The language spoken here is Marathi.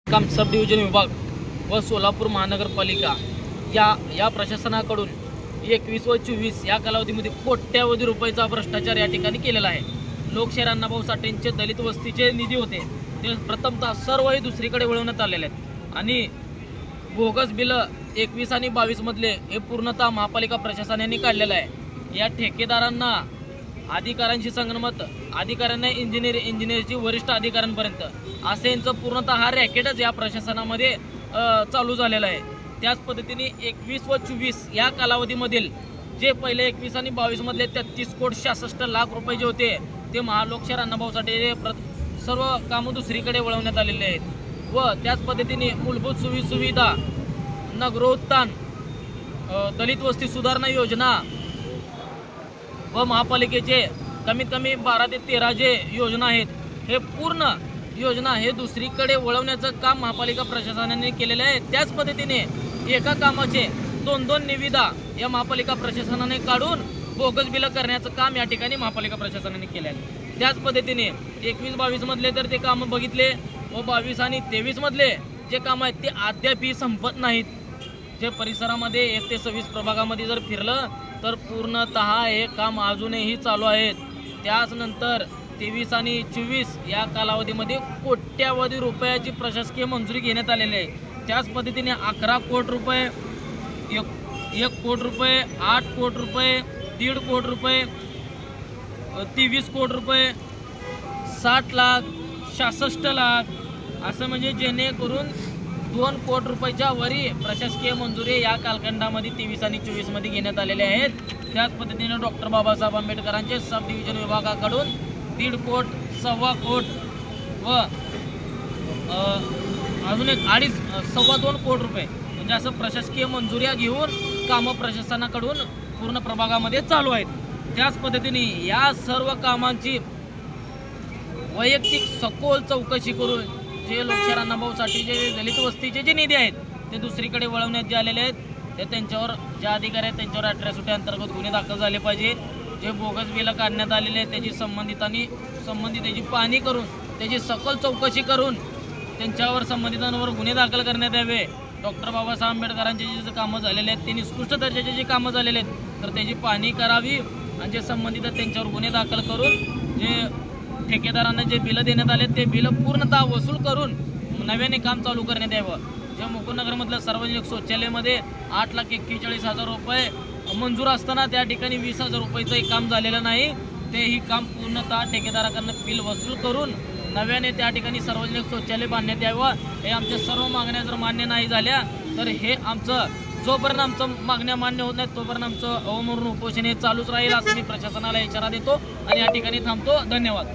काम सब डिव्हिजन विभाग व सोलापूर महानगरपालिका या प्रशासनाकडून 21 व 24 या कालावधीमध्ये कोट्यावधी रुपयाचा भ्रष्टाचार या ठिकाणी केलेला आहे। लोकशाहीर अण्णाभाऊ साठेंचे दलित वस्तीचे निधी होते ते प्रथमतः सर्वही दुसरीकडे वळवण्यात आलेले आहेत आणि बोगस बिल 21 आणि 22 मधले हे पूर्णतः महापालिका प्रशासनाने काढलेलं आहे। या ठेकेदारांना अधिकाऱ्यांशी संगनमत अधिकाऱ्यांना इंजिनियरची वरिष्ठ अधिकाऱ्यांपर्यंत असे यांचं पूर्णतः हा रॅकेटच या प्रशासनामध्ये चालू झालेला आहे। त्याच पद्धतीने 21 व 24 या कालावधीमधील जे पहिले 21 आणि 22 मधले 33,66,00,000 रुपये जे होते ते लोकशाहीर अण्णाभाऊ साठे सर्व कामं दुसरीकडे वळवण्यात आलेले आहेत व त्याच पद्धतीने मूलभूत सुविधा नगरोत्थान दलित वस्ती सुधारणा योजना व महापालिकेचे कमीत कमी 12 ते 13 जे योजना आहेत हे पूर्ण योजना हे दुसरीकडे वळवण्याचं काम महापालिका प्रशासनाने केलेले आहे। त्याच पद्धतीने एका कामाचे 2-2 निविदा या महापालिका प्रशासनाने काढून बोगस बिल करण्याचं काम या ठिकाणी महापालिका प्रशासनाने केले आहे। त्याच पद्धतीने 21-22 मधले तर ते काम बघितले व 22 आणि 23 मधले जे काम आहेत ते अद्यापही संपत नाहीत। जे परिसरामध्ये 1 ते 26 प्रभागामध्ये जर फिरलं तर पूर्णतः हे काम अजूनही चालू आहेत। त्याच नंतर 23 आणि 24 या कालावधीमध्ये कोट्यावधी रुपयाची प्रशासकीय मंजुरी घेण्यात आलेली आहे। त्याच पद्धतीने 11 कोटी रुपये 1 कोटी रुपये 8 कोटी रुपये 1.5 कोटी रुपये 23 कोटी रुपये 60 लाख 66 लाख असं म्हणजे जेणेकरून 2 कोटी रुपयाच्या वरी प्रशासकीय मंजुरी या कालखंडामध्ये 23 आणि 24 मध्ये घेण्यात आलेले आहेत। त्याच पद्धतीने डॉक्टर बाबासाहेब आंबेडकरांचे सब डिव्हिजन विभागाकडून 1.5 कोटी 1.25 कोटी व अजून एक 2.5 कोटी रुपये म्हणजे असं प्रशासकीय मंजुऱ्या घेऊन कामं प्रशासनाकडून पूर्ण प्रभागामध्ये चालू आहेत। त्याच पद्धतीने या सर्व कामांची वैयक्तिक सखोल चौकशी करून जे लोकशाहीर अण्णाभाऊ साठेचे दलित वस्तीचे जे निधी आहेत ते दुसरीकडे वळवण्यात जे आलेले आहेत ते त्यांच्यावर ज्या अधिकारी आहेत त्यांच्यावर अॅट्रॉसिटी अंतर्गत गुन्हे दाखल झाले पाहिजे। जे बोगस बिल काढण्यात आलेले आहेत त्याची संबंधित त्याची पाहणी करून त्याची सखोल चौकशी करून त्यांच्यावर संबंधितांवर गुन्हे दाखल करण्यात यावे। डॉक्टर बाबासाहेब आंबेडकरांचे जे कामं झालेले आहेत ते निकृष्ट दर्जाचे जे कामं झालेले आहेत तर त्याची पाहणी करावी आणि जे संबंधित आहेत त्यांच्यावर गुन्हे दाखल करून जे ठेकेदारांना जे बिलं देण्यात आले ते बिलं पूर्णतः वसूल करून नव्याने काम चालू करण्यात यावं। जे मुकुंदनगरमधलं सार्वजनिक शौचालयामध्ये 8,41,000 रुपये मंजूर असताना त्या ठिकाणी 20,000 रुपयाचंही काम झालेलं नाही। तेही काम पूर्णतः ठेकेदाराकडनं बिल वसूल करून नव्याने त्या ठिकाणी सार्वजनिक शौचालय बांधण्यात यावं। हे आमच्या सर्व मागण्या जर मान्य नाही झाल्या तर हे आमचं जोपर्यंत आमचं मागण्या मान्य होत नाहीत तोपर्यंत आमचं अवमूल्य उपोषण हे चालूच राहील असं मी प्रशासनाला इशारा देतो आणि या ठिकाणी थांबतो। धन्यवाद।